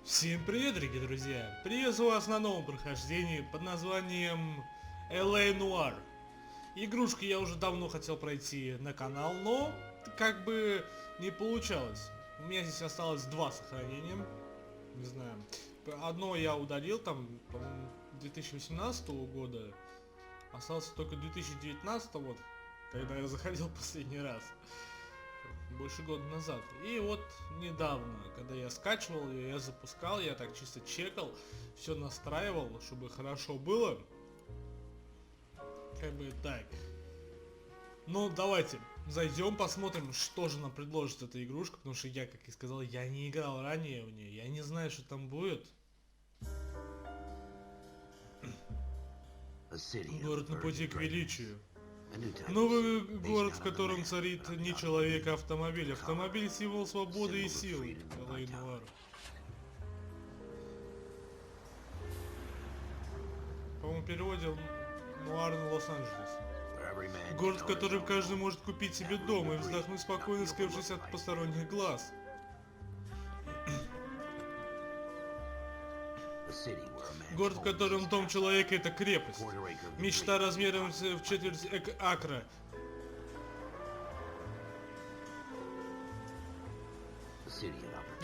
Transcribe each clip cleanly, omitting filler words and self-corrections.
Всем привет, дорогие друзья! Приветствую вас на новом прохождении под названием L.A. Noire. Игрушку я уже давно хотел пройти на канал, но как бы не получалось. У меня здесь осталось два сохранения. Не знаю. Одно я удалил, там, по-моему, 2018 года. Остался только 2019, вот, когда я заходил последний раз. Больше года назад. И вот недавно, когда я скачивал ее, я запускал, я так чисто чекал, все настраивал, чтобы хорошо было. Как бы так. Ну, давайте зайдем, посмотрим, что же нам предложит эта игрушка, потому что я, как и сказал, я не играл ранее в нее, я не знаю, что там будет. Город на пути к величию. Новый город, в котором царит не человек, а автомобиль. Автомобиль — символ свободы и силы. L.A. Noire. По-моему, в переводе Нуар на Лос-Анджелес. Город, в котором каждый может купить себе дом и вздохнуть спокойно, скрывшись от посторонних глаз. Город, в котором дом человека — это крепость. Мечта размером в четверть акра.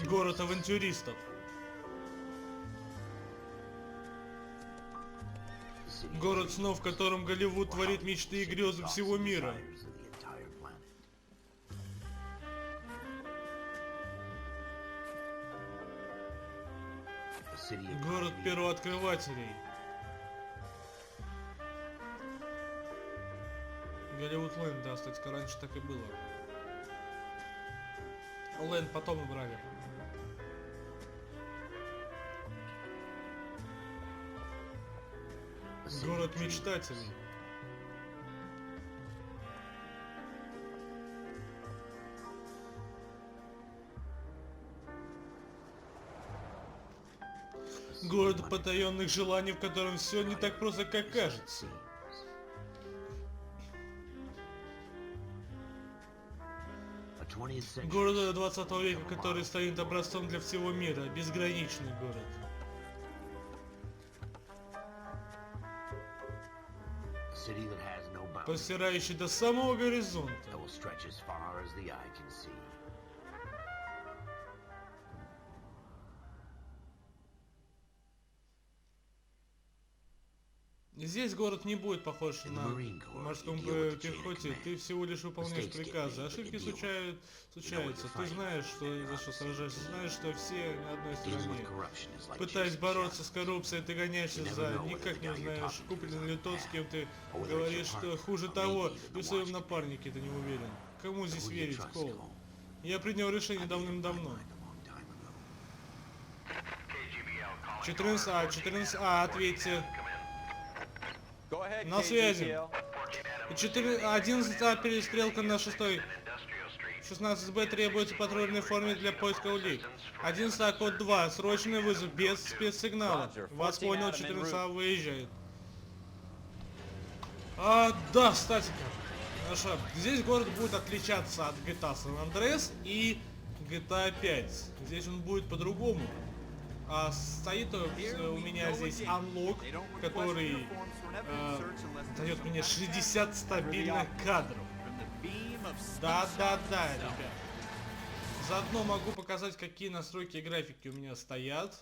Город авантюристов. Город снов, в котором Голливуд творит мечты и грезы всего мира. Город первооткрывателей. Голливуд Лэнд, да, кстати, раньше так и было. Лэнд потом убрали. Город мечтателей. Город потаенных желаний, в котором все не так просто, как кажется. Город 20 века, который станет образцом для всего мира. Безграничный город. Простирающий до самого горизонта. Здесь город не будет похож на морском пехоте, ты всего лишь выполняешь приказы. Ошибки случаются, ты знаешь, что за что сражаешься, знаешь, что все на одной стороне. Пытаясь бороться с коррупцией, ты гоняешься за, никак не узнаешь, куплен ли тот, с кем ты говоришь, что хуже того, и в своем напарнике ты не уверен. Кому здесь верить, Кол? Я принял решение давным-давно. 14А, ответьте. На связи. 11А, перестрелка на 6-й. 16Б, требуется патрульной форме для поиска улик. 11А, код 2, срочный вызов, без спецсигнала. Вас понял, 14А выезжает. Да, кстати, хорошо. Здесь город будет отличаться от GTA San Andreas и GTA 5. Здесь он будет по-другому. Стоит у меня здесь unlock, который дает мне 60 стабильных кадров. Да, ребят. Заодно могу показать, какие настройки и графики у меня стоят.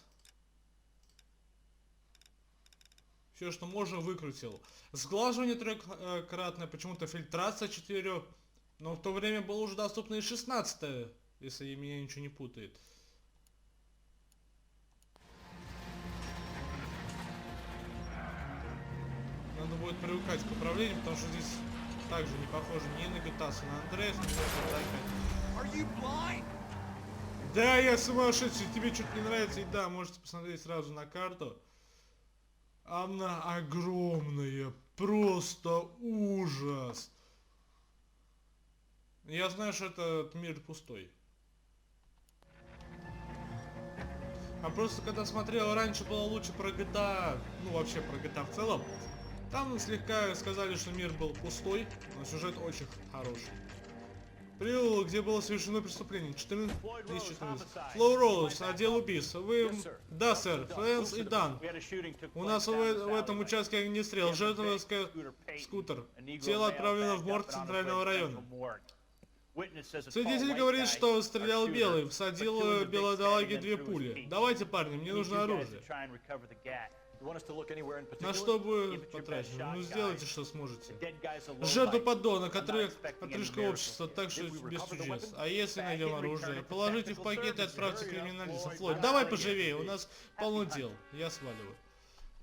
Все, что можно, выкрутил. Сглаживание трехкратное, почему-то фильтрация 4. Но в то время было уже доступно и 16, если меня ничего не путает. Надо будет привыкать к управлению, потому что здесь также не похоже ни на GTA San Andreas, ни на GTA 5. Да, я сумасшедший, тебе что-то не нравится, и да, можете посмотреть сразу на карту. Она огромная, просто ужас. Я знаю, что этот мир пустой. А просто когда смотрел раньше, было лучше про GTA, ну вообще про GTA в целом. Там слегка сказали, что мир был пустой, но сюжет очень хороший. Привел, где было совершено преступление. 14. Флоу Роуз, отдел убийств. Вы... Да, сэр. Фрэнс и Дан. У нас в этом участке огнестрел. Жертва скутер. Тело отправлено в морг Центрального района. Свидетель говорит, что стрелял белый, всадил белодолаге 2 пули. Давайте, парни, мне нужно оружие. На что вы потрачены? Ну сделайте, что сможете. Жертва поддона, отрыжка общества, так что без чудес. А если найдем оружие? Положите в пакет и отправьте криминалистам. Флойд, давай поживее, у нас полно дел. Я сваливаю.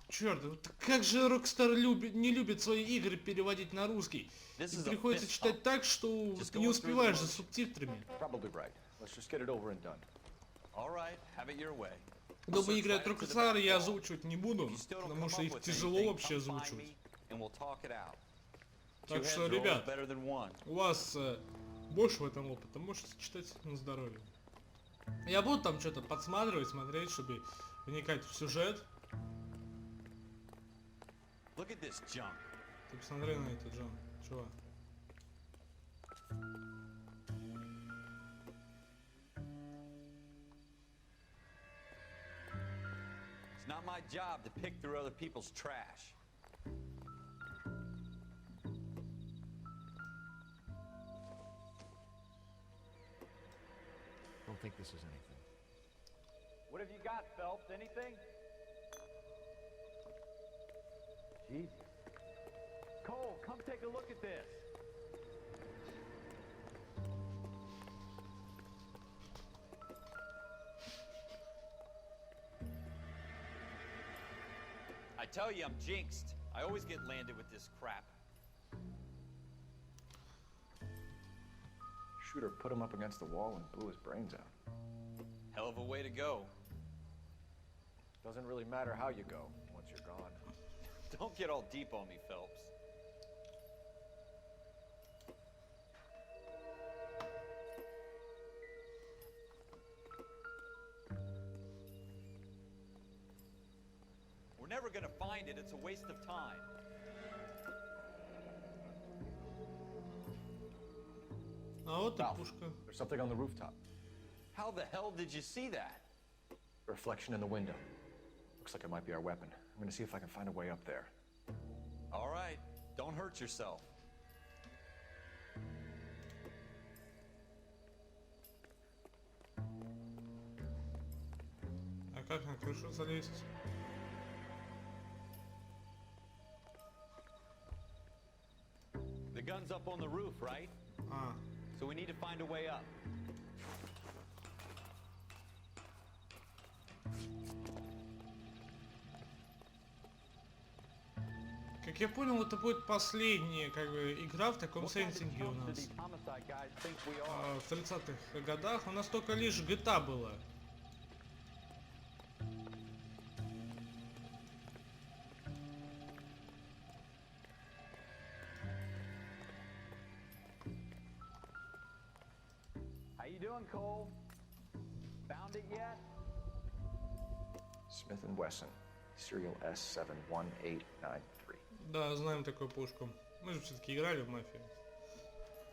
Черт, как же Рокстар не любит свои игры переводить на русский. И приходится читать так, что ты не успеваешь за субтитрами. Дома играют Рокстар, я озвучивать не буду, потому что их тяжело вообще озвучивать. Так что, ребят, у вас больше в этом опыта, можете читать на здоровье. Я буду там что-то подсматривать, смотреть, чтобы вникать в сюжет. Ты посмотри на это, Джон, чувак. It's not my job to pick through other people's trash. Don't think this is anything. What have you got, Phelps? Anything? Jesus. Cole, come take a look at this. I tell you, I'm jinxed. I always get landed with this crap. Shooter put him up against the wall and blew his brains out. Hell of a way to go. Doesn't really matter how you go once you're gone. Don't get all deep on me, Phelps. We're never gonna find it. It's a waste of time. А вот и пушка. There's something on the rooftop. How the hell did you see that? A reflection in the window. Looks like it might be our weapon. I'm gonna see if I can find a way up there. All right, don't hurt yourself. А как на крышу залезть? The gun's up on the roof, right? А, So we need to find a way up. как я понял, это будет последняя игра в таком сеттинге у нас. В 30-х годах у нас только лишь GTA было. How you doing, Cole? Found it yet? Smith & Wesson, serial S71893. Да, знаем такую пушку. Мы же все-таки играли в мафию.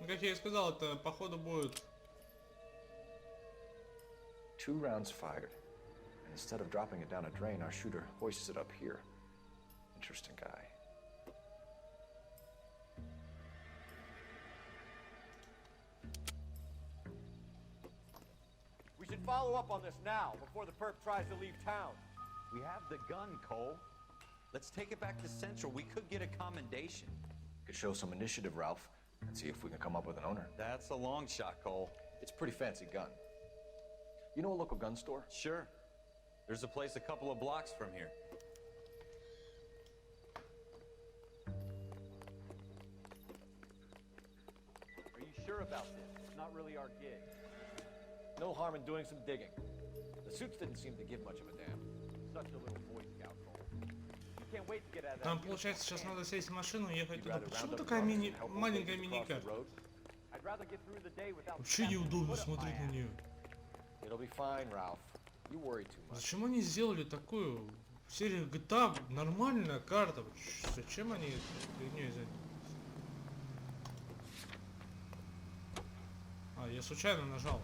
Ну, как я и сказал, это походу будет... 2 rounds fired. And instead of dropping it down a drain, our shooter hoists it up here. Interesting guy. We should follow up on this now, before the perp tries to leave town. We have the gun, Cole. Let's take it back to Central. We could get a commendation. Could show some initiative, Ralph, and see if we can come up with an owner. That's a long shot, Cole. It's a pretty fancy gun. You know a local gun store? Sure. There's a place a couple of blocks from here. Are you sure about this? It's not really our gig. No harm in doing some digging. The suits didn't seem to give much of a damn. Such a little Boy Scout, Cole. You can't wait to get out of that. Там, получается, сейчас надо сесть в машину и ехать туда. Почему такая маленькая мини-карта? I'd rather get through the day without Вообще неудобно смотреть на нее. It'll be fine, Ralph. You worry too much. Зачем они сделали такую в серии GTA нормальная карта? Зачем они фигней заняли? я случайно нажал.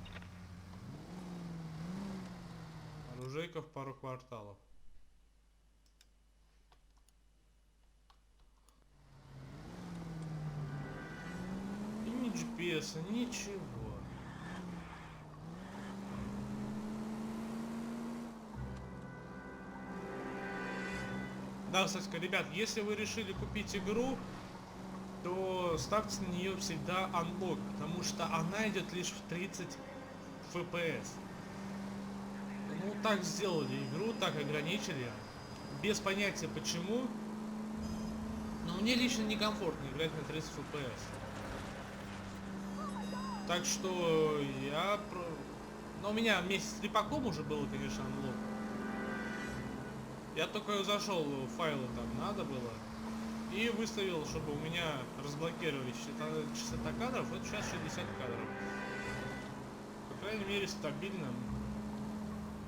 Оружейка в пару кварталов. И ни GPS, ничего. Да, кстати, ребят, если вы решили купить игру, то ставьте на нее всегда unlock, потому что она идет лишь в 30 FPS. Ну, так сделали игру, так ограничили. Без понятия почему. Но мне лично некомфортно играть на 30 FPS. Так что я... Но у меня месяц с репаком уже было, конечно, unlock. Я только зашел, файлы там надо было. И выставил, чтобы у меня разблокировали частота кадров. Вот сейчас 60 кадров. По крайней мере, стабильно.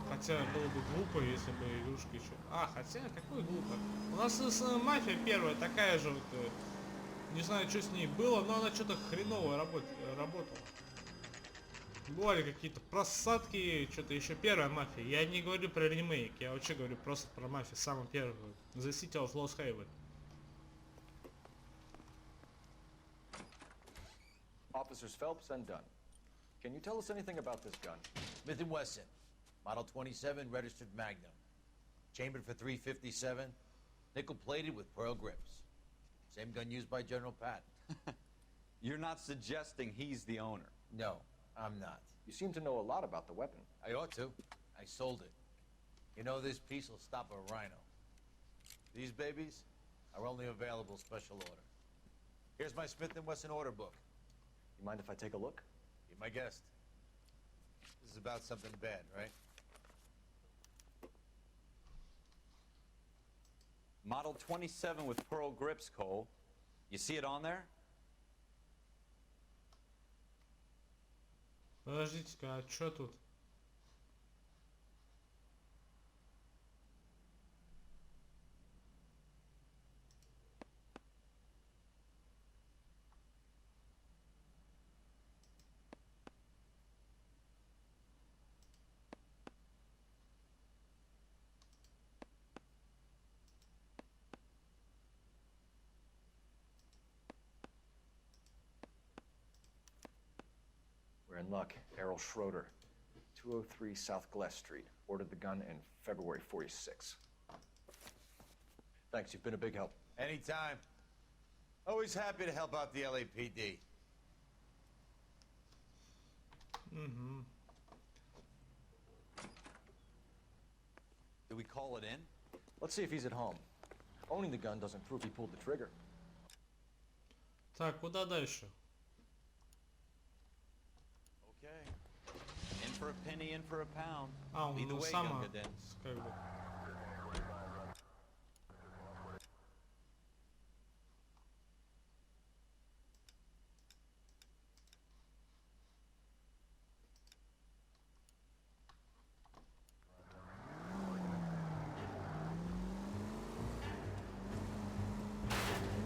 Хотя было бы глупо, если бы игрушка еще... хотя, какой глупо. У нас мафия первая такая же вот... Не знаю, что с ней было, но она что-то хреново работала. Бывали какие-то просадки, что-то еще первая мафия. Я не говорю про ремейк, я вообще говорю просто про мафию, самую первую. The City of Lost Haven. Officers Phelps and Dunn. Can you tell us anything about this gun? Smith & Wesson, Model 27, registered Magnum. Chambered for .357, nickel-plated with pearl grips. Same gun used by General Patton. You're not suggesting he's the owner? No, I'm not. You seem to know a lot about the weapon. I ought to. I sold it. You know, this piece will stop a rhino. These babies are only available special order. Here's my Smith & Wesson order book. You mind if I take a look? Be my guest. This is about something bad, right? Model 27 with pearl grips, Cole. You see it on there? Подождите-ка, а что тут? We're in luck. Errol Schroeder, 203 South Glass Street. Ordered the gun in February 46. Thanks, you've been a big help. Anytime. Always happy to help out the LAPD. Угу. Do we call it in? Let's see if he's at home. Owning the gun doesn't prove he pulled the trigger. Так, куда дальше? Okay. In for a penny, in for a pound. Он Lead the way, сама, Gunga Den. как бы.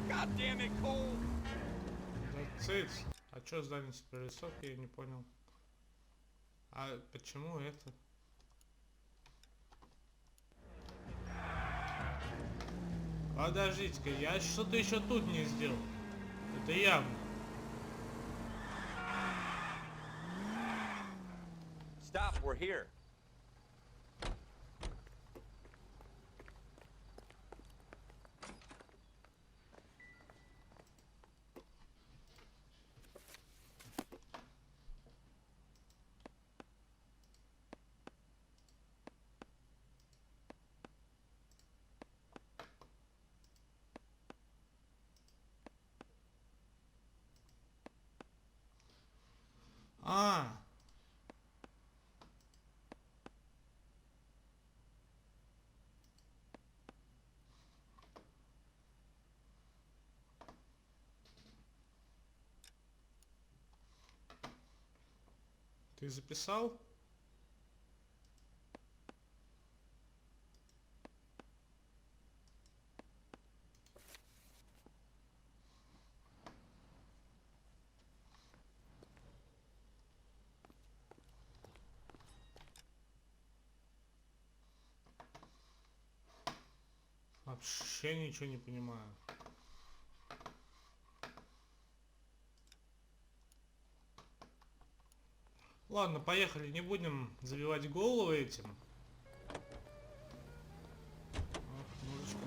God damn it, Cole! Цыц. А чё здание с прорисовки, я не понял. А почему это? Подождите-ка, я что-то еще тут не сделал. Это явно. Stop, we're here. А, ты записал? Вообще ничего не понимаю. Ладно, поехали, не будем забивать голову этим. Ах, музычка.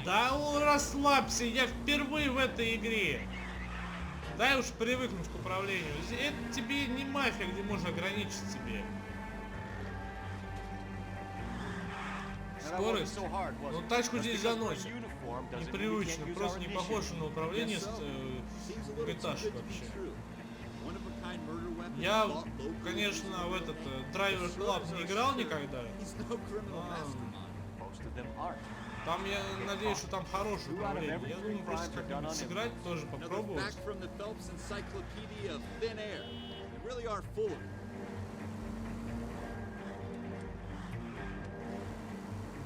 Да расслабься, я впервые в этой игре. Дай уж привыкнуть к управлению. Это тебе не мафия, где можно ограничить себе. Скорость? Ну тачку здесь заносит. Непривычно, просто не похоже на управление с GTA вообще. Я, конечно, в этот Драйвер Клаб не играл никогда. Там я надеюсь, что там хорошее управление. Я думаю, просто как-нибудь сыграть, тоже попробовать.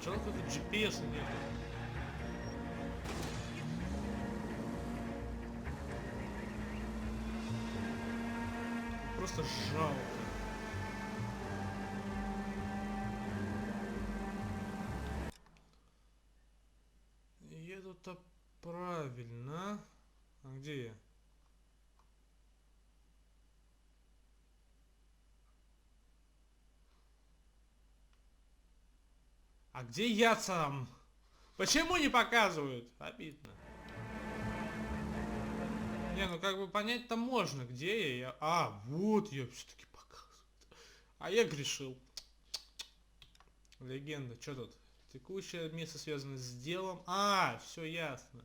Жалко, тут GPS нет. Просто жалко. Еду-то правильно. А где я? А где я сам? Почему не показывают? Обидно. Не, ну как бы понять-то можно, где я. А, вот я все-таки показывают. А я грешил. Легенда, что тут? Текущее место связано с делом. А, все ясно.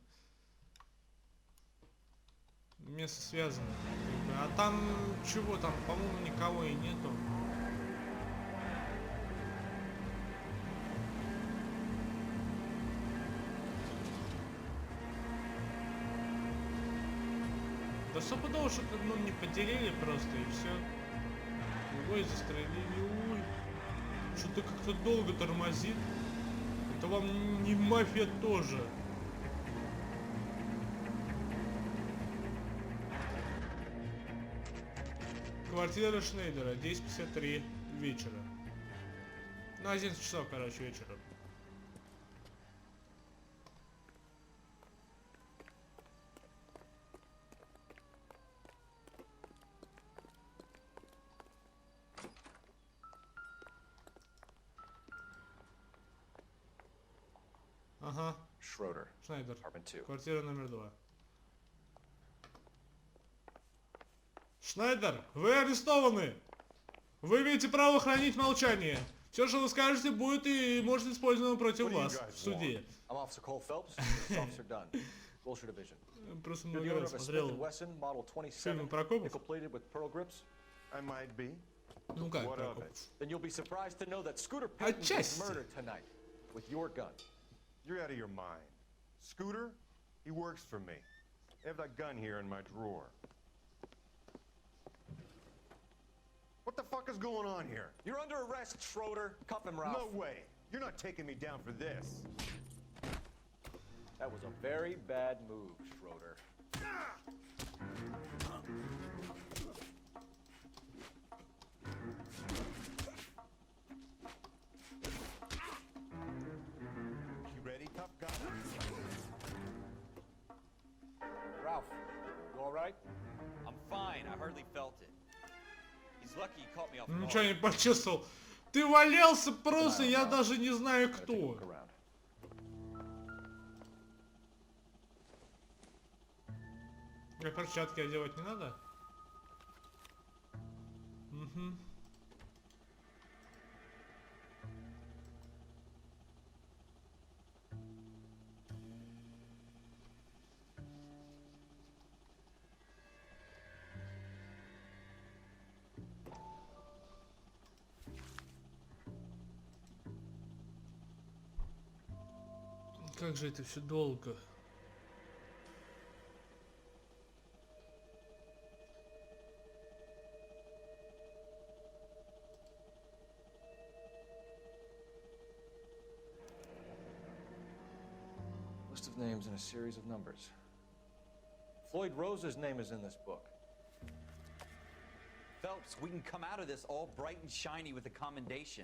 Место связано. А там чего там? По-моему, никого и нету. Да стопудово, что ну, не поделили просто и все. Ой, застрелили. Ой. Что-то как-то долго тормозит. Это вам не мафия тоже. Квартира Шнейдера, 10:53 вечера. На 11 часов, короче, вечера. Ага. Schroeder, Шнайдер. apartment 2. Квартира номер 2. Шнайдер, вы арестованы! Вы имеете право хранить молчание. Все, что вы скажете, будет и может использовано против вас в суде. I'm Officer Cole Phelps. This is Officer Dunn, Wilshire Division. Просто You're the много owner раз of a Smith смотрел & Wesson Model 27, фильмы про копов. nickel-plated with pearl grips. I might be. Ну как What про of копов? it? Then you'll be surprised to know that Scooter Payton was Отчасти. murdered tonight with your gun. You're out of your mind. Scooter, he works for me. I have that gun here in my drawer. What the fuck is going on here? You're under arrest, Schroeder. Cuff him, Ralph. No way. You're not taking me down for this. That was a very bad move, Schroeder. You ready, tough guy? Ralph, you all right? I'm fine. I hardly felt it. He's lucky he caught me off guard. Ничего не почувствовал. Ты валялся просто, я даже не знаю Take a кто. look around. А перчатки одевать не надо? Угу. Как же это все долго. List of names and a series of numbers. Floyd Rose's name is in this book. Phelps, we can come out of this all bright and shiny with a commendation.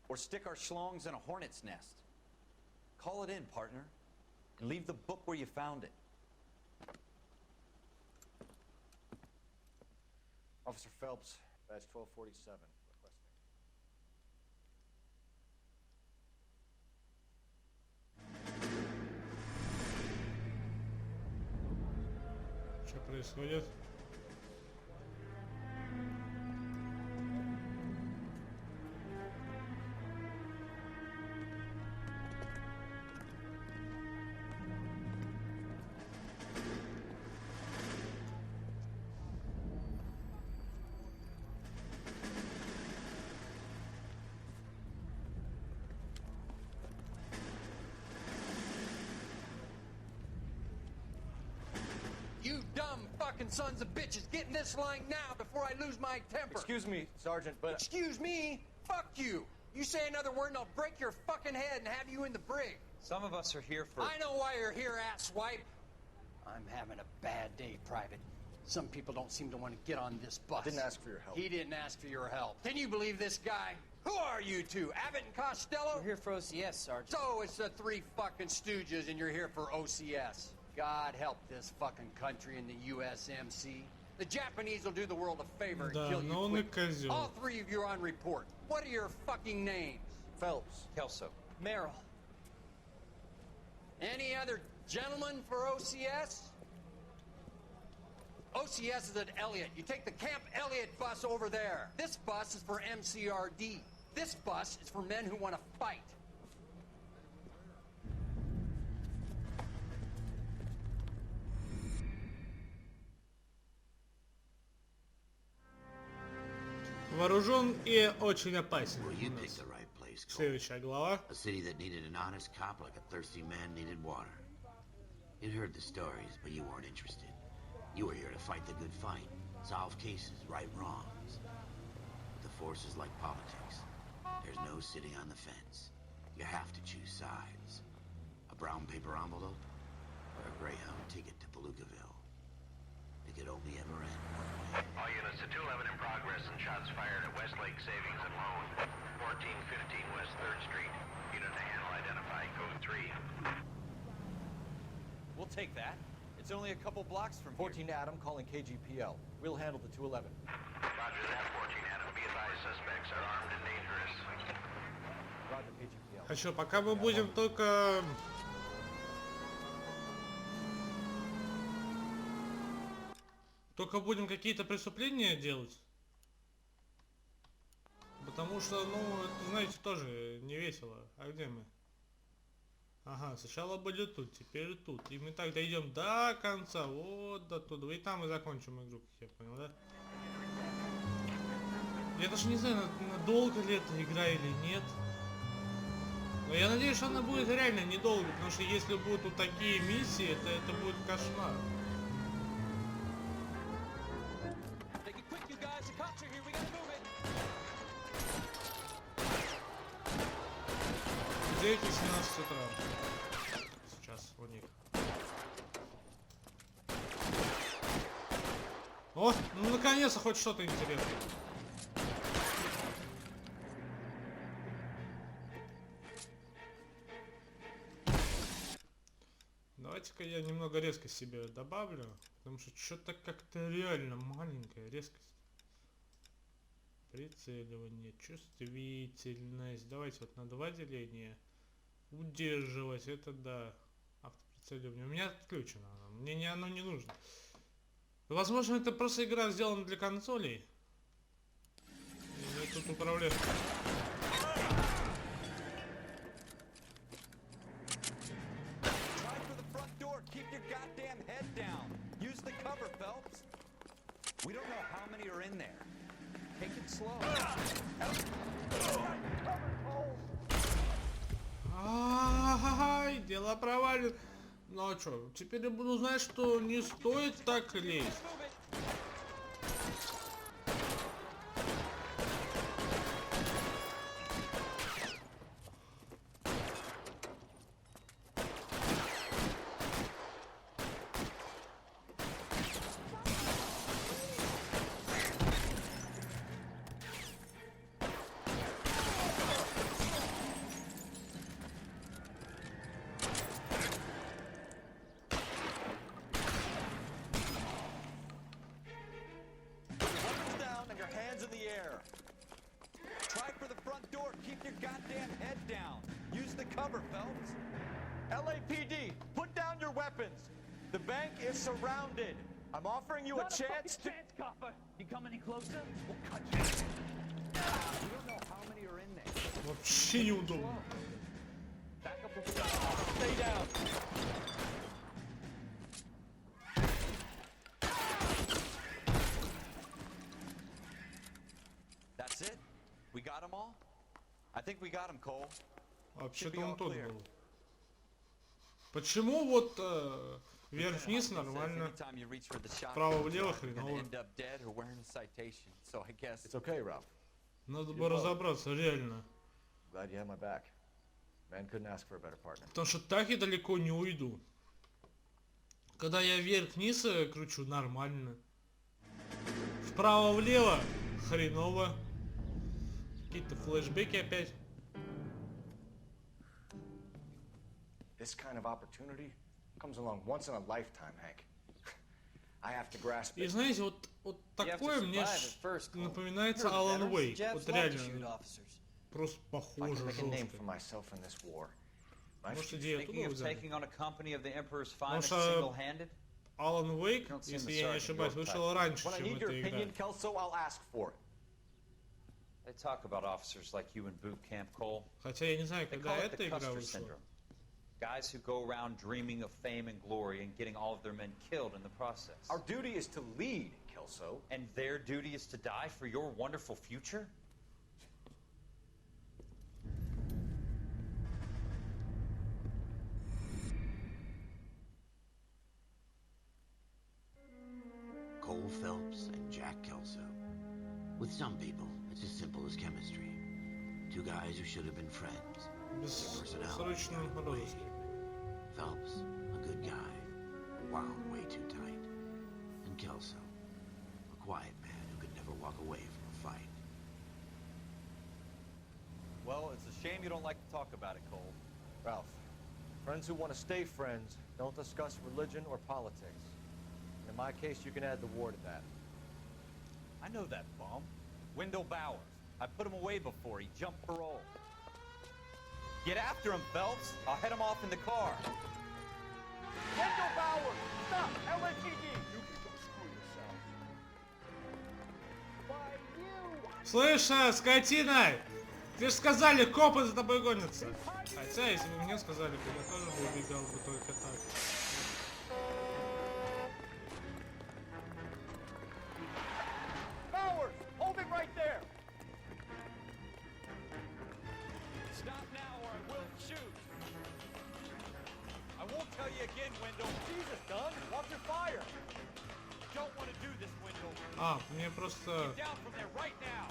Or stick our schlongs in a hornet's nest. Call it in, partner. And leave the book where you found it. Officer Phelps, badge 1247, requesting. Что происходит? You dumb fucking sons of bitches, get in this line now before I lose my temper. Excuse me, Sergeant, but... Excuse me? Fuck you. You say another word and I'll break your fucking head and have you in the brig. Some of us are here for... I know why you're here, asswipe. I'm having a bad day, Private. Some people don't seem to want to get on this bus. Didn't ask for your help. He didn't ask for your help. Can you believe this guy? Who are you two? Abbott and Costello? We're here for OCS, Sergeant. So it's the three fucking stooges and you're here for OCS. God help this fucking country and the USMC. The Japanese will do the world a favor and Да, kill но you он и quick. козел. All three of you are on report. What are your fucking names? Phelps. Kelso. Merrill. Any other gentlemen for OCS? OCS is at Elliott. You take the Camp Elliott bus over there. This bus is for MCRD. This bus is for men who want to fight. Вооружен и очень опасен. Well, you У picked нас the right place, Cole. следующая глава. A city that needed an honest cop like a thirsty man needed water. You'd heard the stories, but you weren't interested. You were here to fight the good fight, solve cases, right wrongs. But the force is like politics. There's no sitting on the fence. You have to choose sides. A brown paper envelope or a Greyhound ticket to Palookaville. It could only ever end one way. All units to 211 in progress and shots fired at Westlake Savings and Loan, 1415 West 3rd Street. Unit to handle identified, code 3. We'll take that. It's only a couple blocks from 14 Adam calling KGPL. We'll handle the 211. Roger that, 14 Adam. Be advised, suspects are armed and dangerous. Roger, KGPL. А что, пока мы будем только... Только будем какие-то преступления делать? Потому что, ну, это, знаете, тоже не весело. А где мы? Ага, сначала были тут, теперь тут. И мы так дойдем до конца, вот до туда. И там мы закончим игру, как я понял, да? Я даже не знаю, надолго ли эта игра или нет. Но я надеюсь, что она будет реально недолго, потому что если будут вот такие миссии, то это будет кошмар. В 9:18 утра. Сейчас у них. О, ну наконец-то хоть что-то интересное. Давайте-ка я немного резкость себе добавлю, потому что что-то как-то реально маленькая резкость. Прицеливание, чувствительность. Давайте вот на 2 деления. Удерживать, это да. Автоприцеливание. У меня отключено. Мне оно не нужно. Возможно, это просто игра сделана для консолей. И я тут управляю. We don't know how many are in there. Take it slow. Ай, дела провален. Ну а чё, теперь я буду знать, что не стоит так лезть. hands in the air. Try for the front door. Keep your goddamn head down. Use the cover, Phelps. LAPD, put down your weapons. The bank is surrounded. I'm offering you a chance to... copper. You come any closer, we'll cut you. You don't know how many are in there. Вообще неудобно. Back up with the... Stay down. That's it? We got them all? I think we got them, Cole. Вообще-то он тот был. Почему вот вверх-вниз нормально, вправо-влево хреново? It's okay, Ralph. Надо бы разобраться, реально. Glad you had my back. Man couldn't ask for a better partner. Потому что так я далеко не уйду. Когда я вверх-вниз кручу, нормально. Вправо-влево хреново. Какие-то флешбеки опять. This kind of opportunity comes along once in a lifetime, Hank. I have to grasp И it. знаете, вот такое мне напоминается Alan Wake. Вот реально. Просто I похоже, can make a name for жестко. myself in this war. My Может, future- идея Thinking оттуда of взяли. taking on a company of the Emperor's finest что- single-handed? Alan Wake, Don't seem если the я не sergeant ошибаюсь, your вышел type. раньше, When I чем need your эта игра. opinion, Kelso, I'll ask for it. They talk about officers like you in boot camp, Cole. Хотя я не знаю, They когда call it эта the игра Custer вышла. syndrome. Guys who go around dreaming of fame and glory and getting all of their men killed in the process. Our duty is to lead, Kelso. And their duty is to die for your wonderful future? Cole Phelps and Jack Kelso. With some people, it's as simple as chemistry. Two guys who should have been friends. Бессрочном розыске. Phelps, a good guy, wound way too tight. And Kelso, a quiet man who could never walk away from a fight. Well, it's a shame you don't like to talk about it, Cole. Ralph, friends who want to stay friends don't discuss religion or politics. In my case, you can add the war to that. I know that bum. Wendell Bowers. I put him away before. He jumped parole. Get after him, Phelps. I'll head him off in the car. Wendell Bowers! Stop! LAPD! You can go screw yourself. Слышь, скотина! Ты же сказали, копы за тобой гонятся. Хотя, если бы мне сказали, то я тоже бы убегал бы только так. Bowers! Hold him right there! Stop now or I will shoot! I won't tell you again, Wendell. Jesus, Dunn! Watch your fire! You don't want to do this, Wendell. А, мне просто... Get down from there right now!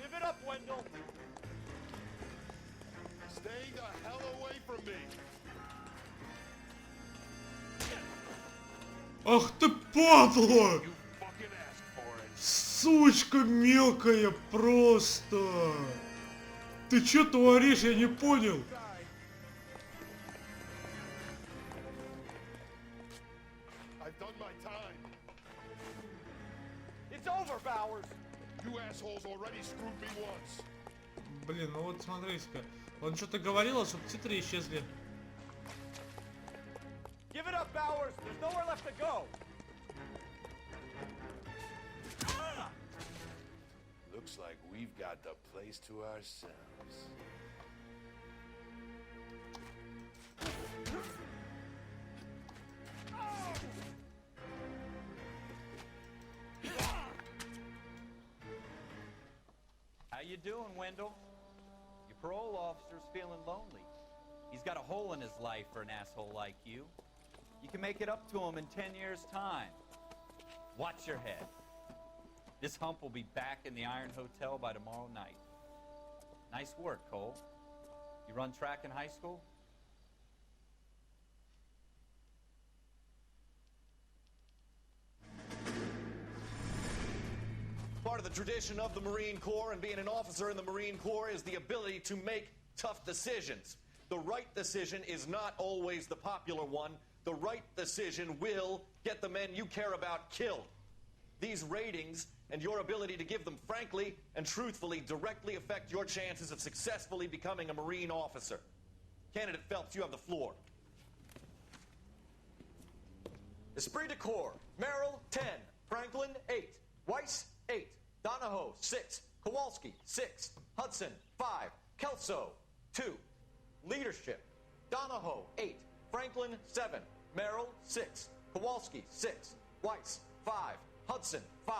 Give it up, Wendell! Stay the hell away from me. Ах ты падла! You fucking asked for it. Сучка мелкая просто! Ты чё творишь, я не понял? I've done my time. It's over, Bowers! You assholes already screwed me once. Блин, ну вот смотрите-ка. Он что-то говорил, а субтитры исчезли. Give it up, Bowers! There's nowhere left to go! Looks like we've got the place to ourselves. How you doing, Wendell? Your parole officer's feeling lonely. He's got a hole in his life for an asshole like you. You can make it up to him in 10 years' time. Watch your head. This hump will be back in the Iron Hotel by tomorrow night. Nice work, Cole. You run track in high school? Part of the tradition of the Marine Corps and being an officer in the Marine Corps is the ability to make tough decisions. The right decision is not always the popular one. The right decision will get the men you care about killed. These ratings and your ability to give them frankly and truthfully directly affect your chances of successfully becoming a Marine officer. Candidate Phelps, you have the floor. Esprit de Corps, Merrill, 10. Franklin, 8. Weiss, 8. Donahoe, 6. Kowalski, 6. Hudson, 5. Kelso, 2. Leadership, Donahoe, 8. Franklin, 7. Merrill, 6. Kowalski, 6. Weiss, 5. Hudson, 5.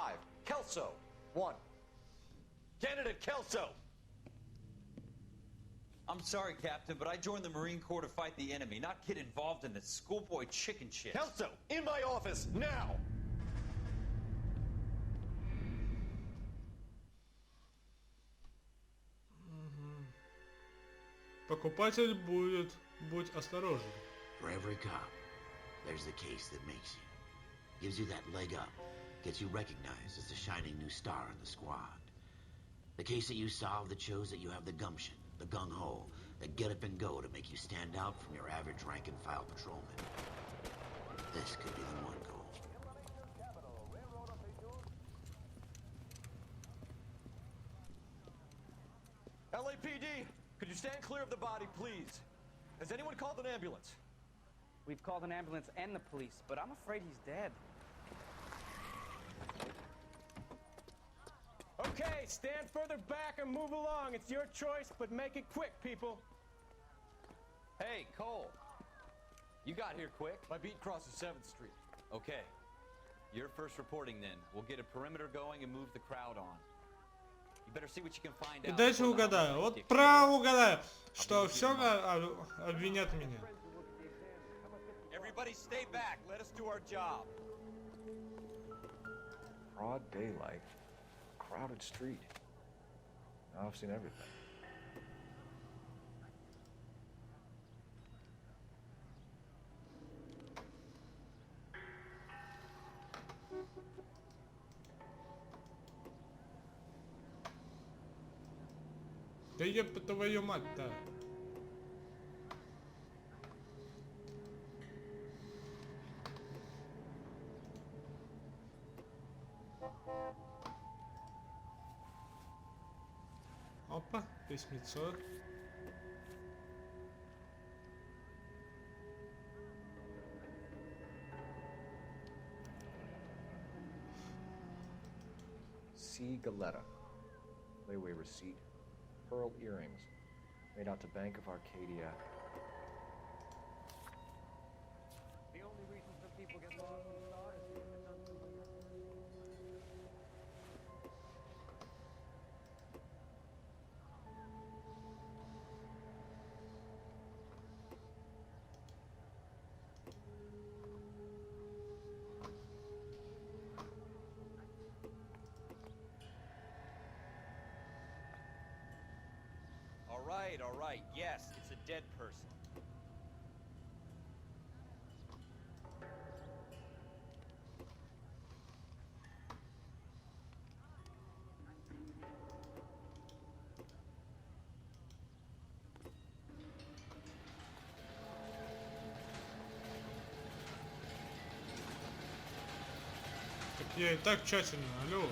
Kelso, 1. Candidate Kelso! I'm sorry, Captain, but I joined the Marine Corps to fight the enemy, not get involved in this schoolboy chicken shit. Kelso, in my office, now! Покупатель будет, будь осторожен. For every cop, there's the case that makes you. Gives you that leg up. Gets you recognized as the shining new star in the squad. The case that you solve that shows that you have the gumption, the gung-ho, the get up and go to make you stand out from your average rank-and-file patrolman. This could be the one goal. LAPD, could you stand clear of the body, please? Has anyone called an ambulance? We've called an ambulance and the police, but I'm afraid he's dead. Okay, stand further back and move along. It's your choice, but make it quick, people. Hey, Cole. You got here quick. My beat crosses 7th Street. Okay. You're first reporting then. We'll get a perimeter going and move the crowd on. You better see what you can find out. Дайте угадаю. Вот право угадаю, что все обвинят меня. Everybody stay back. Let us do our job. Broad daylight, crowded street. Now I've seen everything. Да еб твою мать-то. Опа, письмецо. C. Galetta. Layaway receipt. Pearl earrings. Made out to Bank of Arcadia. The only reason some people get lost in the stars is because they're not familiar. All right. Yes, it's a dead person. Так я и так тщательно, алло.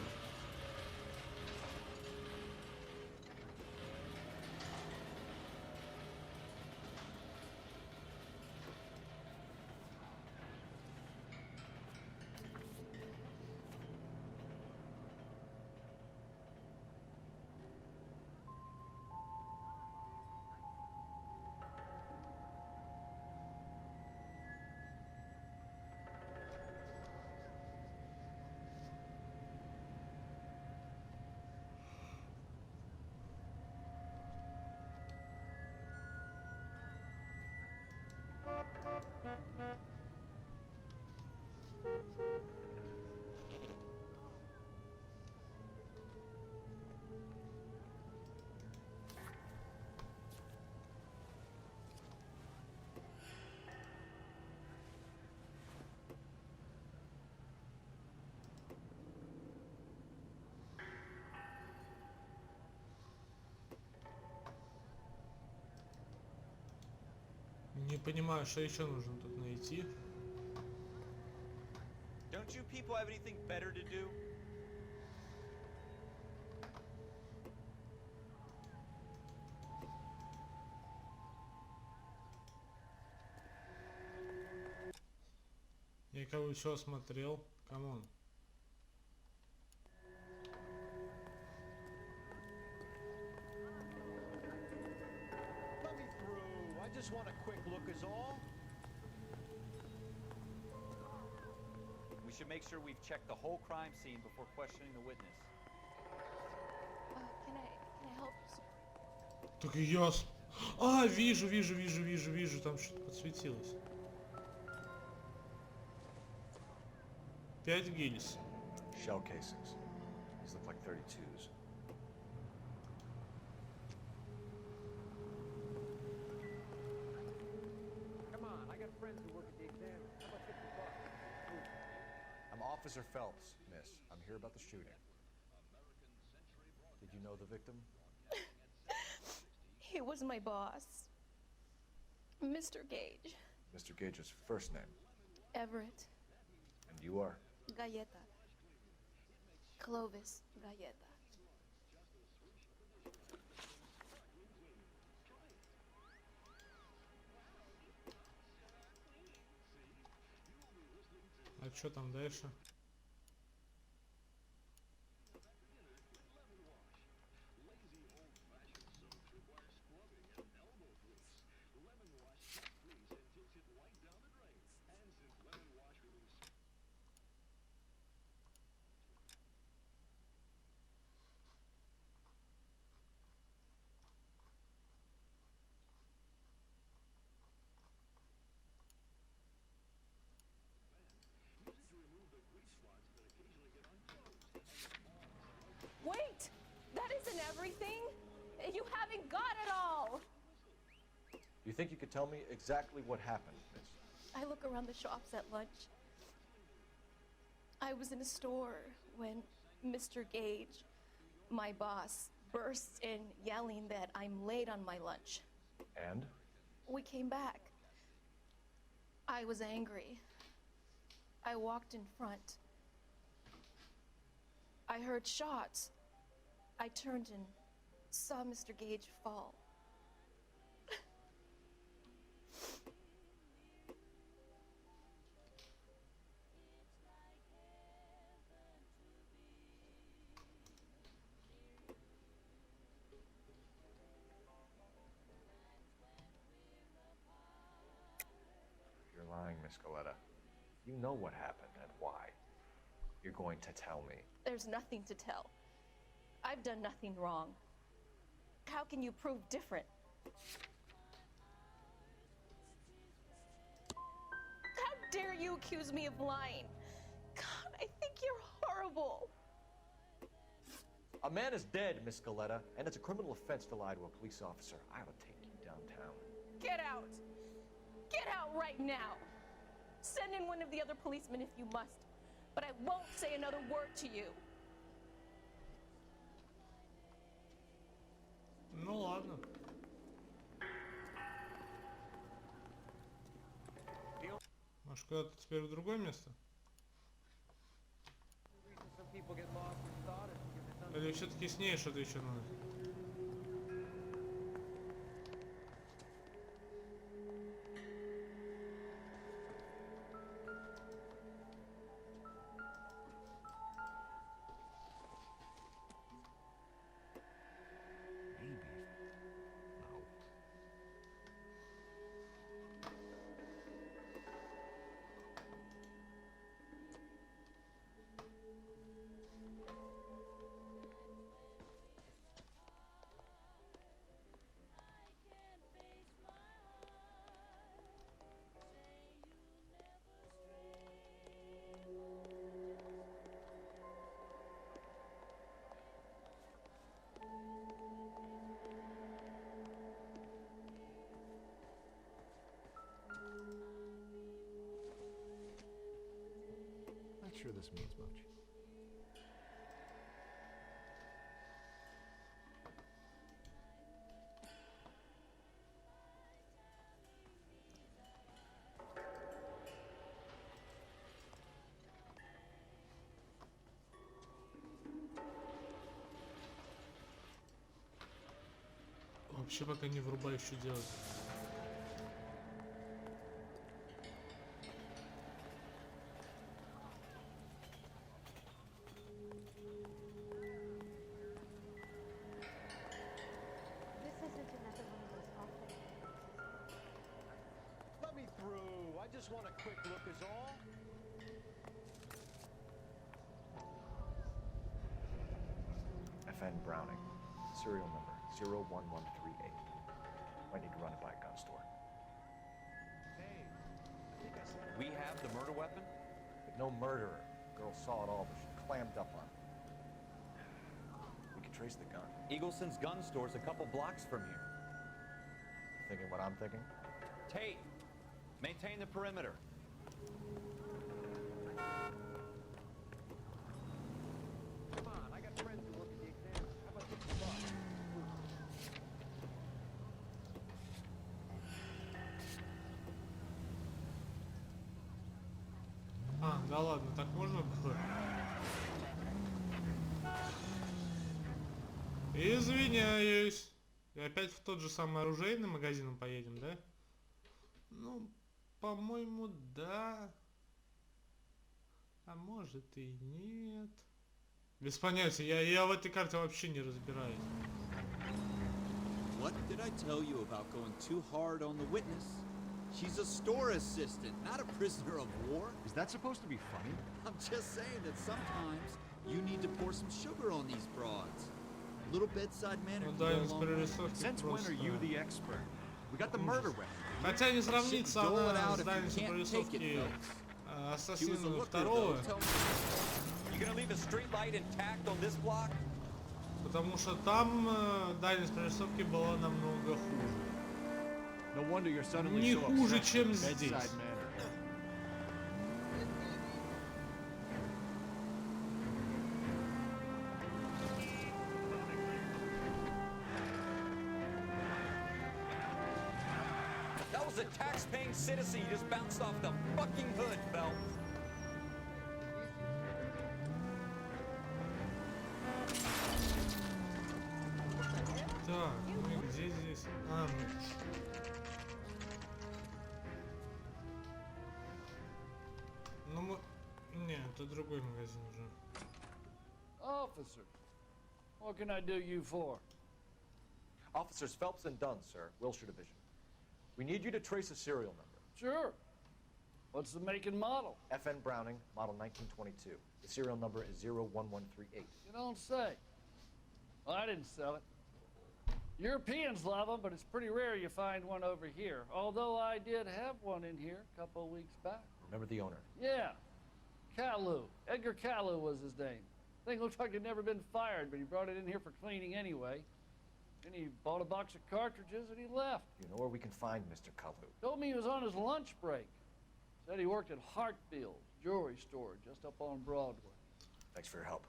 Не понимаю, что еще нужно тут найти. Don't you people have anything better to do? как бы все осмотрел. Камон. Let me through. I just want a quick look is all. We should make sure we've checked the whole crime scene before questioning the witness. Can I help you, sir? Так и ясно. А, вижу, там что-то подсветилось. 5 гильз. Shell casings. These look like 32s. Come on, I got friends who work at the exam. How about $50? I'm Officer Phelps, miss. I'm here about the shooting. Did you know the victim? He was my boss, Mr. Gage. Mr. Gage's first name. Everett. And you are? Galleta. Clovis Galleta. А что там дальше? Wait! That isn't everything! You haven't got it all! You think you could tell me exactly what happened, miss? I look around the shops at lunch. I was in a store when Mr. Gage, my boss, bursts in yelling that I'm late on my lunch. And? We came back. I was angry. I walked in front. I heard shots. I turned and saw Mr. Gage fall. You're lying, Miss Galletta. You know what happened and why. You're going to tell me. There's nothing to tell. I've done nothing wrong. How can you prove different? How dare you accuse me of lying? God, I think you're horrible. A man is dead, Miss Galletta, and it's a criminal offense to lie to a police officer. I ought to take you downtown. Get out. Get out right now. Send in one of the other policemen if you must, but I won't say another word to you. Ну ладно. Может, куда-то теперь в другое место? Или все-таки с ней что-то еще надо? Not sure this means much. Вообще пока не врубай, что делать. just want a quick look is all. FN Browning, serial number 01138. Might need to run it by a gun store. We have the murder weapon? But no murderer. Girl saw it all, but she clammed up on it. We can trace the gun. Eagleson's gun store's a couple blocks from here. Thinking what I'm thinking? Tate, maintain the perimeter. Come on, I got friends who work at the exam. How about this box? А, да ладно, так можно было? Извиняюсь. И опять в тот же самый оружейный магазин поедем, да? Ну, по-моему, да. А может и нет. Без понятия, я в этой карте вообще не разбираюсь. What did I tell you about going too hard on the witness? She's a store assistant, not a prisoner of war. Is that supposed to be funny? I'm just saying that sometimes you need to pour some sugar on these broads. A little bedside manner can go a long way. Since when are you the expert? We got the murder weapon. Хотя не сравнится она с дальностью прорисовки Ассасина второго. Потому что там дальность прорисовки была намного хуже. Не хуже, чем здесь. That was a tax-paying citizen you just bounced off the fucking hood, Phelps. Так, ну и где здесь? А, ну мы... Не, это другой магазин уже. Officer, what can I do you for? Officers Phelps and Dunn, sir, Wilshire Division. We need you to trace a serial number. Sure. What's the make and model? FN Browning, model 1922. The serial number is 01138. You don't say. Well, I didn't sell it. Europeans love them, but it's pretty rare you find one over here. Although I did have one in here a couple of weeks back. Remember the owner? Yeah. Kalu. Edgar Kalu was his name. Thing looked like it'd never been fired, but he brought it in here for cleaning anyway. Then he bought a box of cartridges and he left. You know where we can find Mr. Kalu? Told me he was on his lunch break. Said he worked at Hartfield's jewelry store just up on Broadway. Thanks for your help.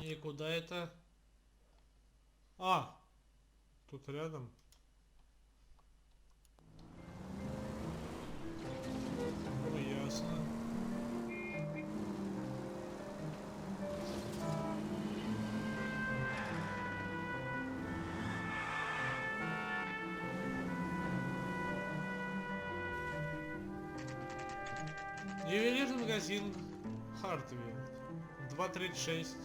И куда это? А! Тут рядом. Ну, ясно. Ювелирный магазин Хартвилд. 2:36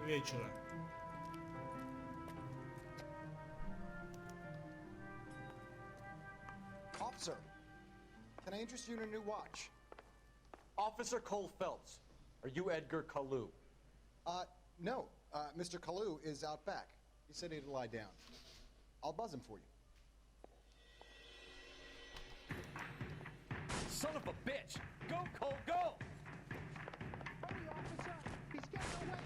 вечера. Officer, can I interest you in a new watch? Officer Cole Phelps, are you Edgar Kalu? No. Mr. Kalu is out back. He said he'd lie down. I'll buzz him for you. Son of a bitch! Go, Cole, go! Hurry, officer! He's getting away!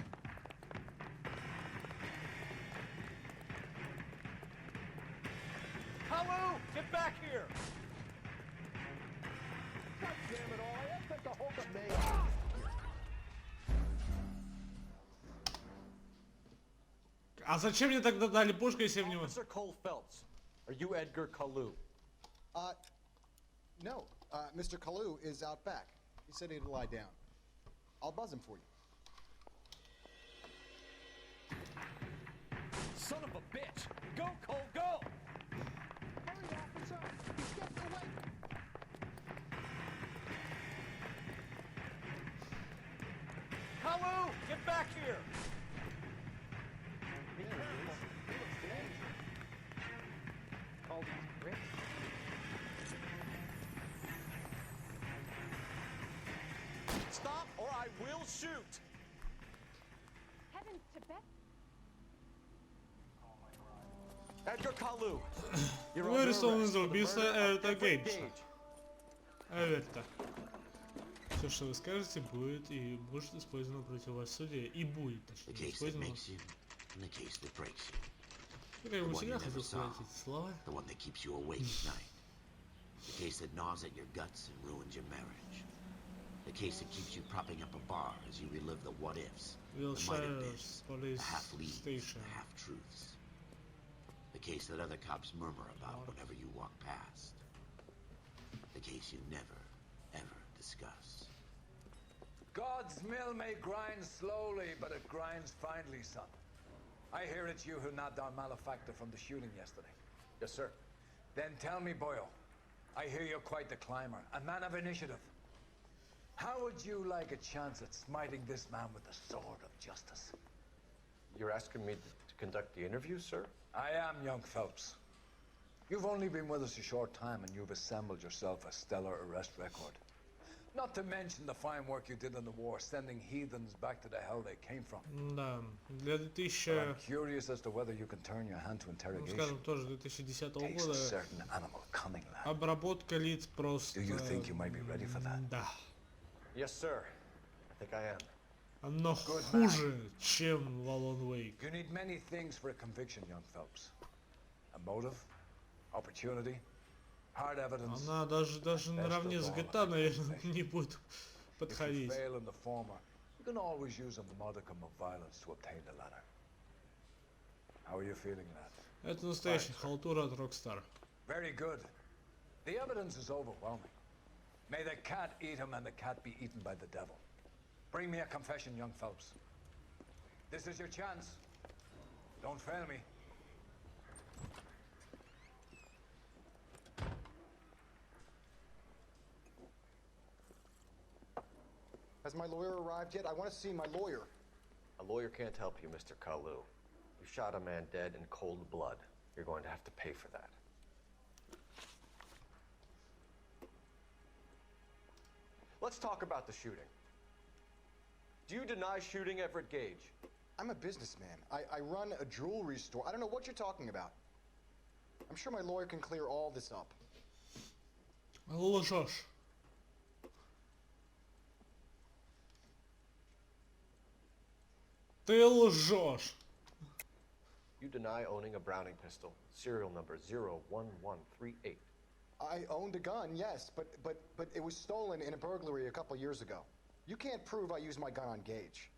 Kalu, get back here! God damn it all! I expect to hold the mail. А зачем мне тогда дали пушку, если в него... Officer Cole Phelps, are you Edgar Kalu? No. Mr. Kalu is out back. He said he'd lie down. I'll buzz him for you. Son of a bitch! Go, Cole, go! Hurry, officer! He's getting away! Kalu, get back here! All these bricks. Stop or I will shoot! Heavens to Beth. Edgar Kalu, you're Вы under арестованы arrest за for the убийство murder of Эверта Everett Гейджа. Gage. Эверта. Все, что вы скажете, будет и может использовано против вас в суде. И будет, The точнее, case that использовано. makes you, and the case that breaks you. Я как The бы one всегда you never хотел сказать solve. эти слова. The one that keeps you awake at night. The case that gnaws at your guts and ruins your marriage. The case that keeps you propping up a bar as you relive the what-ifs, the Wilshire's might-have-beens, police the half-leads, station. the half-truths. The case that other cops murmur about whenever you walk past. The case you never, ever discuss. God's mill may grind slowly, but it grinds finely, son. I hear it's you who nabbed our malefactor from the shooting yesterday. Yes, sir. Then tell me, Boyle, I hear you're quite the climber, a man of initiative. How would you like a chance at smiting this man with the sword of justice? You're asking me to conduct the interview, sir? I am, young Phelps. You've only been with us a short time and you've assembled yourself a stellar arrest record. Not to mention the fine work you did in the war, sending heathens back to the hell they came from. Да, для But 2000, I'm curious as to whether you can turn your hand to ну, interrogation. скажем, тоже 2010 Takes a года, certain animal cunning, lad. обработка лиц просто... Do you think you might be ready for that? Да. Yes, sir. I think I am. Оно Good хуже, чем Валон Уэйк. You need many things for a conviction, young Phelps. A motive, opportunity, hard evidence. Она даже наравне с GTA, наверное, не будет If you подходить. fail in the former, you can always use a modicum of violence to obtain the latter. How are you feeling, lad? Это настоящая халтура от Rockstar. Very good. The evidence is overwhelming. May the cat eat him and the cat be eaten by the devil. Bring me a confession, young Phelps. This is your chance. Don't fail me. Has my lawyer arrived yet? I want to see my lawyer. A lawyer can't help you, Mr. Kalu. You shot a man dead in cold blood. You're going to have to pay for that. Let's talk about the shooting. Do you deny shooting Everett Gage? I'm a businessman. I run a jewelry store. I don't know what you're talking about. I'm sure my lawyer can clear all this up. Лжешь. Ты лжешь. You deny owning a Browning pistol, serial number 01138. I owned a gun, yes, but it was stolen in a burglary a couple years ago. You can't prove I used my gun on Gage.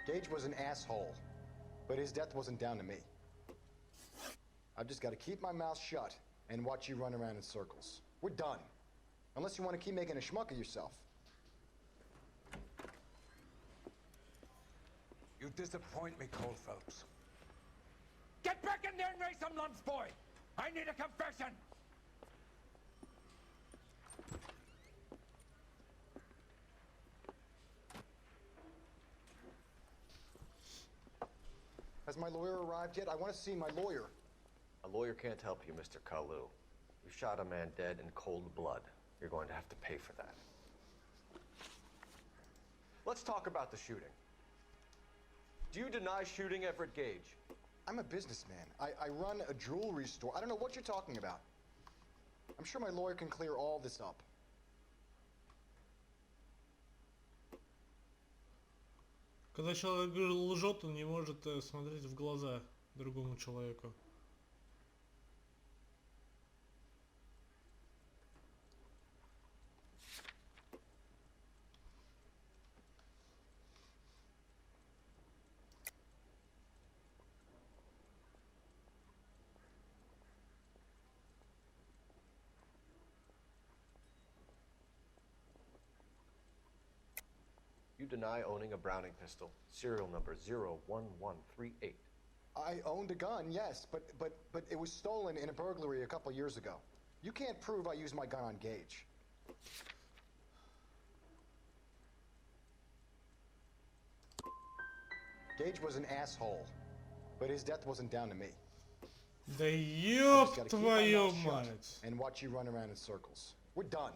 Gage was an asshole, but his death wasn't down to me. I've just got to keep my mouth shut and watch you run around in circles. We're done. Unless you want to keep making a schmuck of yourself. You disappoint me, Cole Phelps. Get back in there and raise some lumps, boy! I need a confession! Has my lawyer arrived yet? I want to see my lawyer. A lawyer can't help you, Mr. Kalu. You shot a man dead in cold blood. You're going to have to pay for that. Let's talk about the shooting. Do you deny shooting Everett Gage? I'm a businessman. I run a jewelry store. I don't know what you're talking about. I'm sure my lawyer can clear all this up. Когда человек лжет, он не может смотреть в глаза другому человеку. You deny owning a Browning pistol, serial number 01138. I owned a gun, yes, but it was stolen in a burglary a couple years ago. You can't prove I used my gun on Gage. Gage was an asshole, but his death wasn't down to me. Да ёб твою мать. And watch you run around in circles. We're done.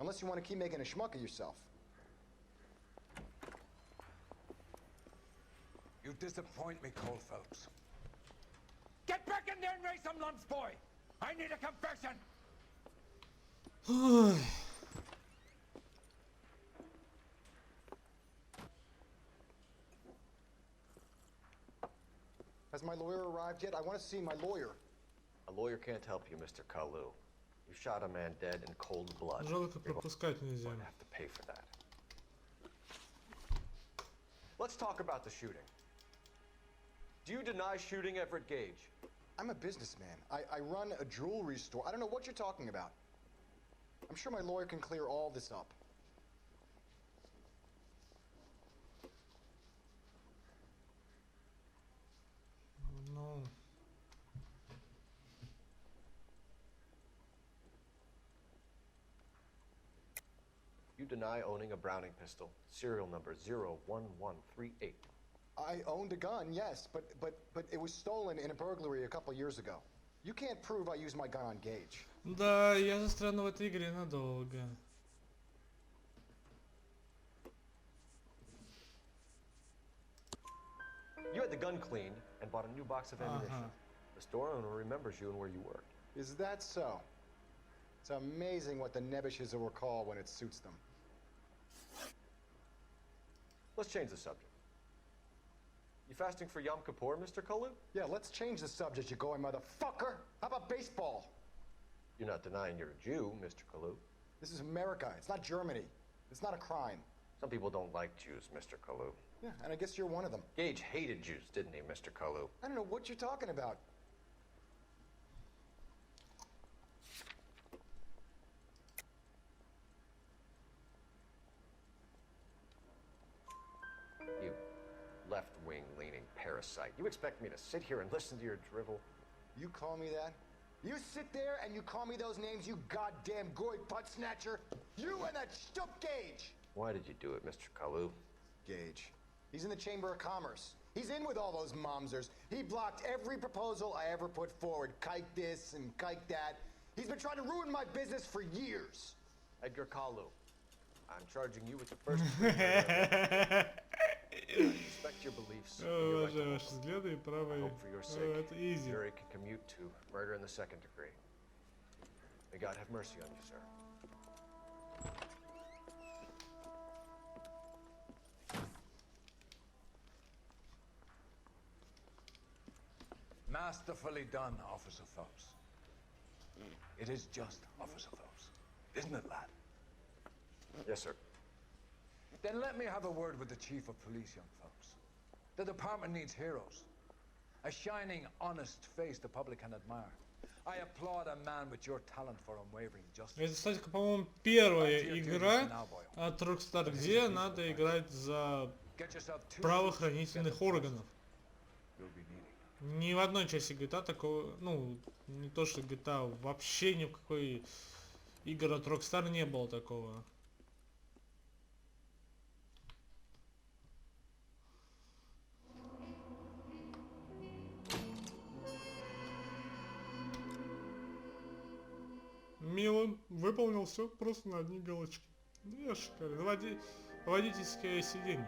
Unless you want to keep making a schmuck of yourself. You disappoint me, Cole Phelps. Get back in there and raise some lumps, boy! I need a confession! Has my lawyer arrived yet? I want to see my lawyer. A lawyer can't help you, Mr. Kalu. You shot a man dead in cold blood. Жалко пропускать нельзя. You're going to have to pay for that. Let's talk about the shooting. Do you deny shooting Everett Gage? I'm a businessman. I run a jewelry store. I don't know what you're talking about. I'm sure my lawyer can clear all this up. No. You deny owning a Browning pistol, serial number 01138. I owned a gun, yes, but it was stolen in a burglary a couple years ago. You can't prove I used my gun on Gage. Да, я застряну в этой игре надолго. You had the gun cleaned and bought a new box of ammunition. The store owner remembers you and where you worked. Is that so? It's amazing what the Nebbishes will recall when it suits them. Let's change the subject. You fasting for Yom Kippur, Mr. Kalu? Yeah, let's change the subject, you going motherfucker. How about baseball? You're not denying you're a Jew, Mr. Kalu. This is America. It's not Germany. It's not a crime. Some people don't like Jews, Mr. Kalu. Yeah, and I guess you're one of them. Gage hated Jews, didn't he, Mr. Kalu? I don't know what you're talking about. You left-wing leaning parasite. You expect me to sit here and listen to your drivel? You call me that? You sit there and you call me those names, you goddamn goy butt snatcher? You and that stup Gage! Why did you do it, Mr. Kalu? Gage. He's in the Chamber of Commerce. He's in with all those momsers. He blocked every proposal I ever put forward. Kike this and kike that. He's been trying to ruin my business for years. Edgar Kalu, I'm charging you with the first degree. I respect your beliefs. Уважаю ваши взгляды и права. Hope for your sake, Это easy. jury can commute to murder in the second degree. May God have mercy on you, sir. Masterfully done, Officer Phelps. It is just, Officer Phelps. Isn't it, lad? Yes, sir. Then let me have a word with the Chief of Police, young Phelps. The department needs heroes. A shining, honest face the public can admire. I applaud a man with your talent for unwavering justice. Это, кстати, по-моему, первая игра от Rockstar, где надо играть за правоохранительных органов. Ни в одной части GTA такого, ну, не то что GTA, вообще ни в какой игре от Rockstar не было такого. Мило, выполнил все просто на одни галочки. Да, шикарно. Водительское сиденье.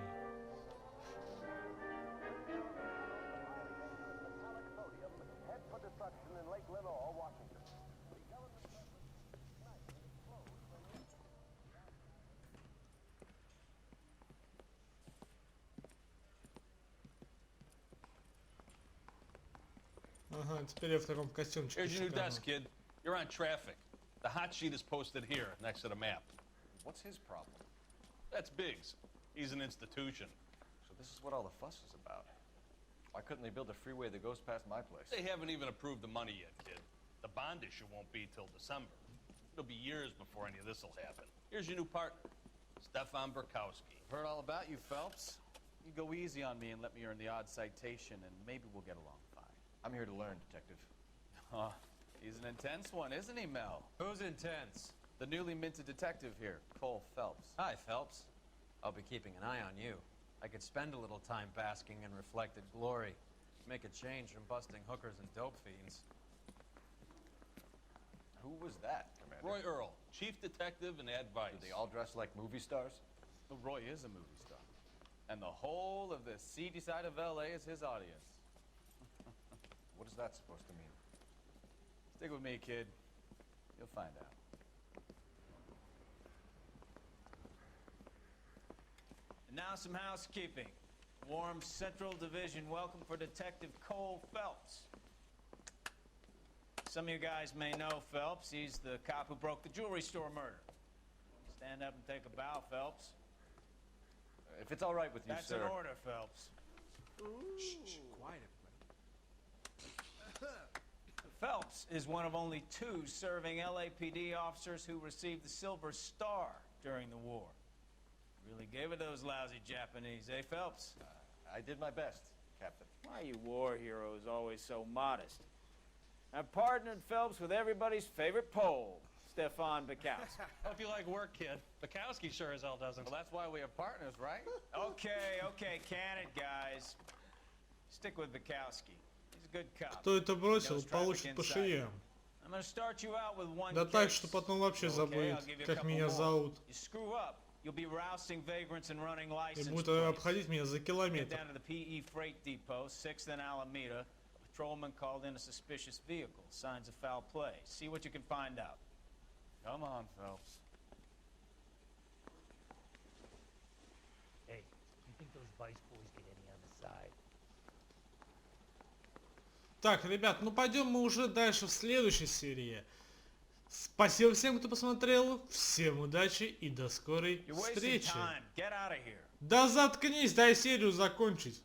Ага, теперь я в таком костюмчике. Here's your new desk, kid. You're on traffic. The hot sheet is posted here, next to the map. What's his problem? That's Biggs. He's an institution. So this is what all the fuss is about. Why couldn't they build a freeway that goes past my place? They haven't even approved the money yet, kid. The bond issue won't be till December. It'll be years before any of this will happen. Here's your new partner, Stefan Burkowski. Heard all about you, Phelps. You go easy on me and let me earn the odd citation, and maybe we'll get along fine. I'm here to learn, Detective. He's an intense one, isn't he, Mel? Who's intense? The newly minted detective here, Cole Phelps. Hi, Phelps. I'll be keeping an eye on you. I could spend a little time basking in reflected glory. Make a change from busting hookers and dope fiends. Who was that, Commander? Roy Earl, chief detective and advice. Do they all dress like movie stars? Well, Roy is a movie star. And the whole of the seedy side of L.A. is his audience. What is that supposed to mean? Stick with me, kid. You'll find out. And now some housekeeping. Warm Central Division welcome for Detective Cole Phelps. Some of you guys may know Phelps. He's the cop who broke the jewelry store murder. Stand up and take a bow, Phelps. If it's all right with you, That's sir. an order, Phelps. Shh, quiet, everybody. Phelps is one of only 2 serving LAPD officers who received the Silver Star during the war. Really gave it those lousy Japanese, eh, Phelps? I did my best, Captain. Why are you war heroes always so modest? I've partnered Phelps with everybody's favorite Pole, Stefan Bukowski. Hope you like work, kid. Bukowski sure as hell doesn't. Well, that's why we are partners, right? Okay, can it, guys. Stick with Bukowski. He's a good cop. Кто это бросил, получит по шее. I'm gonna start you out with one Да так, case. что потом вообще Okay, забудет, I'll give you a как couple меня more. зовут. You screw up, you'll be rousting vagrants and running И license будет plates. обходить меня за Get километр. down to the PE freight depot, 6th and Alameda. A patrolman called in a suspicious vehicle. Signs of foul play. See what you can find out. Come on, Phelps. Hey, you think those Vice boys get any on the side? Так, ребят, ну пойдем мы уже дальше в следующей серии. Спасибо всем, кто посмотрел. Всем удачи и до скорой You're wasting встречи. time. Get out of here. Да заткнись, дай серию закончить.